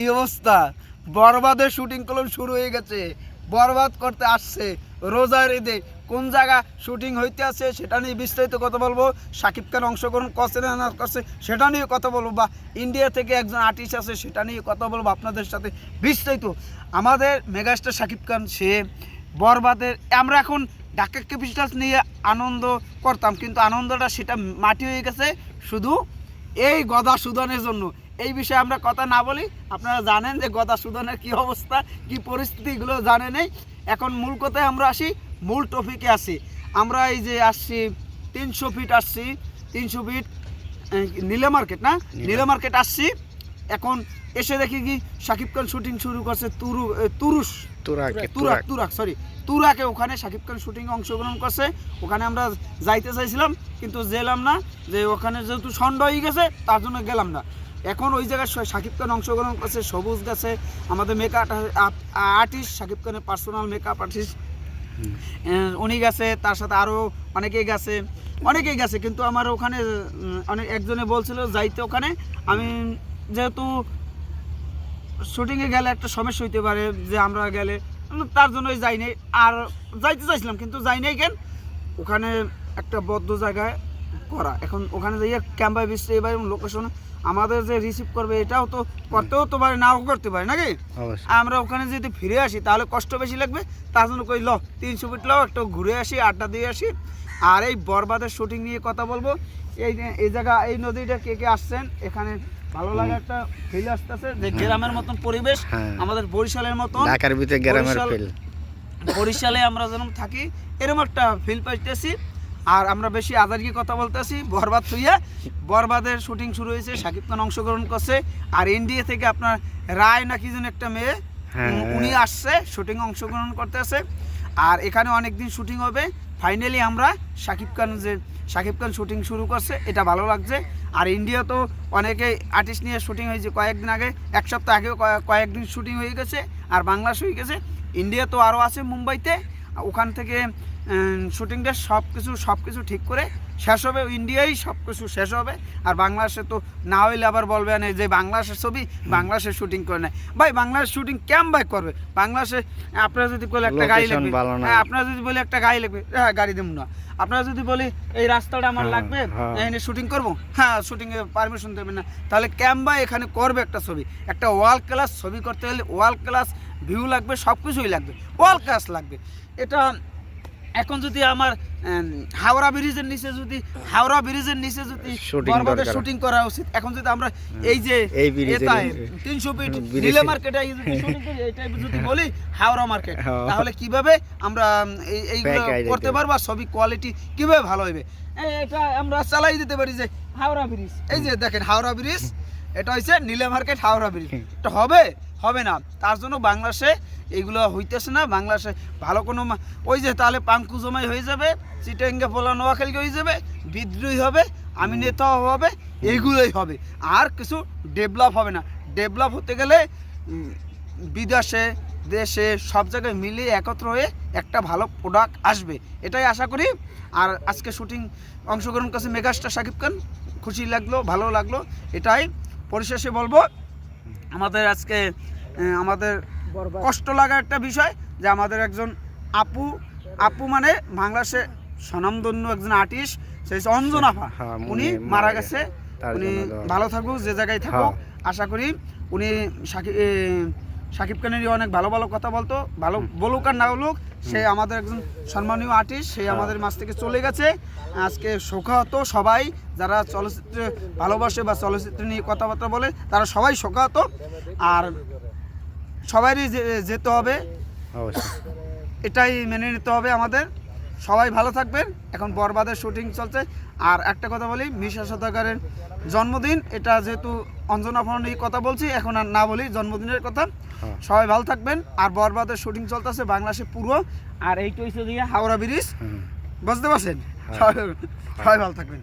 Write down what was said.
কি অবস্থা, বরবাদের শুটিং কলম শুরু হয়ে গেছে। বরবাদ করতে আসছে রোজার ঈদে। কোন জায়গা শুটিং হইতে আছে সেটা নিয়ে বিস্তারিত কথা বলবো। শাকিব খান অংশগ্রহণ করছে না করছে সেটা নিয়ে কথা বলবো, বা ইন্ডিয়া থেকে একজন আর্টিস্ট আছে সেটা নিয়ে কথা বলবো আপনাদের সাথে বিস্তারিত। আমাদের মেগাস্টার শাকিব খান সে বরবাদের, আমরা এখন ঢাকা ক্যাপিটালস নিয়ে আনন্দ করতাম, কিন্তু আনন্দটা সেটা মাটি হয়ে গেছে শুধু এই গদা সুদানের জন্য। এই বিষয়ে আমরা কথা না বলি, আপনারা জানেন যে গদা সুদানের কী অবস্থা, কী পরিস্থিতি, এগুলো জানেনই। এখন মূল কথায় আমরা আসি, মূল টপিকে আসি। আমরা এই যে আসছি 300 ফিট আসছি, 300 ফিট নীলা মার্কেট না, নীলা মার্কেট আসছি। এখন এসে দেখি কি শাকিব খান শুটিং শুরু করছে তুরাকে। ওখানে শাকিব খান শুটিং অংশগ্রহণ করছে। ওখানে আমরা যাইতে চাইছিলাম কিন্তু গেলাম না, যে ওখানে যেহেতু সন্ড হয়ে গেছে তার জন্য গেলাম না। এখন ওই জায়গায় শাকিব খান অংশগ্রহণ করছে, সবুজ গেছে আমাদের মেকআপ আর্টিস্ট, শাকিব খানের পার্সোনাল মেকআপ আর্টিস্ট উনি গেছে, তার সাথে আরও অনেকেই গেছে। কিন্তু আমার ওখানে একজনে বলছিল যাইতে ওখানে। আমি যেহেতু শুটিংয়ে গেলে একটা সমস্যা হইতে পারে যে আমরা গেলে, তার জন্যই যাই নাই। আর যাইতে চাইছিলাম কিন্তু যাই নাই কেন, ওখানে একটা বদ্ধ জায়গায় করা। এখন ওখানে যাইয়ে ক্যাম্পায় বসছে, এবার লোকেশন আমাদের যে রিসিভ করবে এটাও তো করতেও তো পারে, নাও করতে পারে নাকি। আমরা ওখানে যদি ফিরে আসি তাহলে কষ্ট বেশি লাগবে, তার জন্য কই 300 ফিট একটু ঘুরে আসি, আড্ডা দিয়ে আসি। আর এই বরবাদের শুটিং নিয়ে কথা বলবো। এই জায়গা, এই নদীটা কে কে আসছেন, এখানে ভালো লাগে একটা ফিল আসতেছে, যে গ্রামের মতন পরিবেশ, আমাদের বরিশালের মতন, ঢাকার ভিতরে গ্রামের ফিল, বরিশালে আমরা যেরকম থাকি এরকম একটা ফিল পাইতেছি। আর আমরা বেশি আজারকি কথা বলতেছি, বরবাদ থুইয়া বরবাদের শুটিং শুরু হয়েছে, শাকিব খান অংশগ্রহণ করছে। আর ইন্ডিয়া থেকে আপনার রায় নাকি যেন একটা মেয়ে, উনি আসছে শুটিং অংশগ্রহণ করতে আসে। আর এখানে অনেক দিন শুটিং হবে। ফাইনালি আমরা শাকিব খান শুটিং শুরু করছে, এটা ভালো লাগছে। আর ইন্ডিয়া তো অনেকে আর্টিস্ট নিয়ে শুটিং হয়েছে কয়েকদিন আগে, এক সপ্তাহ আগেও কয়েকদিন শুটিং হয়ে গেছে। আর বাংলাদেশ হয়ে গেছে, ইন্ডিয়া তো আরও আছে মুম্বাইতে। ওখান থেকে শুটিংটা সব কিছু ঠিক করে শেষ হবে, ইন্ডিয়ায় সব কিছু শেষ হবে। আর বাংলাদেশে তো না হইলে আবার বলবে না যে বাংলাদেশের ছবি বাংলাদেশে শুটিং করে নেয়। ভাই বাংলাদেশ শুটিং ভাই করবে বাংলাদেশে? আপনারা যদি বলে একটা গাড়ি লাগবে, আপনারা যদি বলে একটা গাড়ি লাগবে, হ্যাঁ গাড়ি দেবো না। আপনারা যদি বলি এই রাস্তাটা আমার লাগবে, এখানে শুটিং করবো, হ্যাঁ শুটিংয়ে পারমিশন দেবেন না, তাহলে ভাই এখানে করবে একটা ছবি। একটা ওয়ার্ল্ড ক্লাস ছবি করতে হলে ওয়ার্ল্ড ক্লাস ভিউ লাগবে, সব কিছুই লাগবে, ওয়ার্ল্ড ক্লাস লাগবে। এটা এখন যদি আমার হাওড়া ব্রিজের নিচে যদি বরবাদের শুটিং করা উচিত, এখন যদি আমরা এই যে 300 ফিট নীলা মার্কেটে শুটিং করি, এইটা যদি বলি হাওড়া মার্কেট, তাহলে কিভাবে আমরা এইগুলো করতে পারবো, আর ছবি কোয়ালিটি কিভাবে ভালো হবে। এটা আমরা চালাই দিতে পারি যে হাওড়া ব্রিজ, এই যে দেখেন হাওড়া ব্রিজ, এটা হচ্ছে নীলা মার্কেট হাওড়া ব্রিজ। এটা হবে না, তার জন্য বাংলাদেশে এইগুলো হইতেছে না। বাংলাদেশে ভালো কোনো ওই যে তাহলে পাঙ্কু জমাই হয়ে যাবে, চিটাঙ্গে পোলা নোয়াখালী হয়ে যাবে, বিদ্রোহী হবে, আমি নেতাও হবে, এইগুলোই হবে। আর কিছু ডেভেলপ হবে না। ডেভেলপ হতে গেলে বিদেশে দেশে সব জায়গায় মিলিয়ে একত্র হয়ে একটা ভালো প্রোডাক্ট আসবে, এটাই আশা করি। আর আজকে শুটিং অংশগ্রহণ করছে মেগাস্টার শাকিব খান, খুশি লাগলো, ভালো লাগলো। এটাই পরিশেষে বলবো, আমাদের কষ্ট লাগা একটা বিষয় যে আমাদের একজন আপু মানে বাংলাদেশে স্বনামধন্য একজন আর্টিস্ট, সেই অঞ্জনা, উনি মারা গেছে। উনি ভালো থাকুক, যে জায়গায় থাকুক। আশা করি উনি শাকিব খানেরই অনেক ভালো কথা বলতো, ভালো বলুক আর না বলুক, সে আমাদের একজন সম্মানীয় আর্টিস্ট, সে আমাদের মাঝ থেকে চলে গেছে। আজকে শোকাহত সবাই যারা চলচ্চিত্রে ভালোবাসে বা চলচ্চিত্র নিয়ে কথাবার্তা বলে, তারা সবাই শোকাহত। আর সবাইরই যেতে হবে, এটাই মেনে নিতে হবে আমাদের। সবাই ভালো থাকবেন। এখন বরবাদের শুটিং চলছে। আর একটা কথা বলি, মিশা সওদাগরের জন্মদিন, এটা যেহেতু অঞ্জনা ফোন নিয়ে কথা বলছি, এখন আর না বলি জন্মদিনের কথা। সবাই ভালো থাকবেন। আর বরবাদের শুটিং চলতেছে বাংলাদেশে পুরো। আর এইটা হচ্ছে দিয়ে হাওড়া ব্রিজ, বুঝতে পারছেন? সবাই ভালো থাকবেন।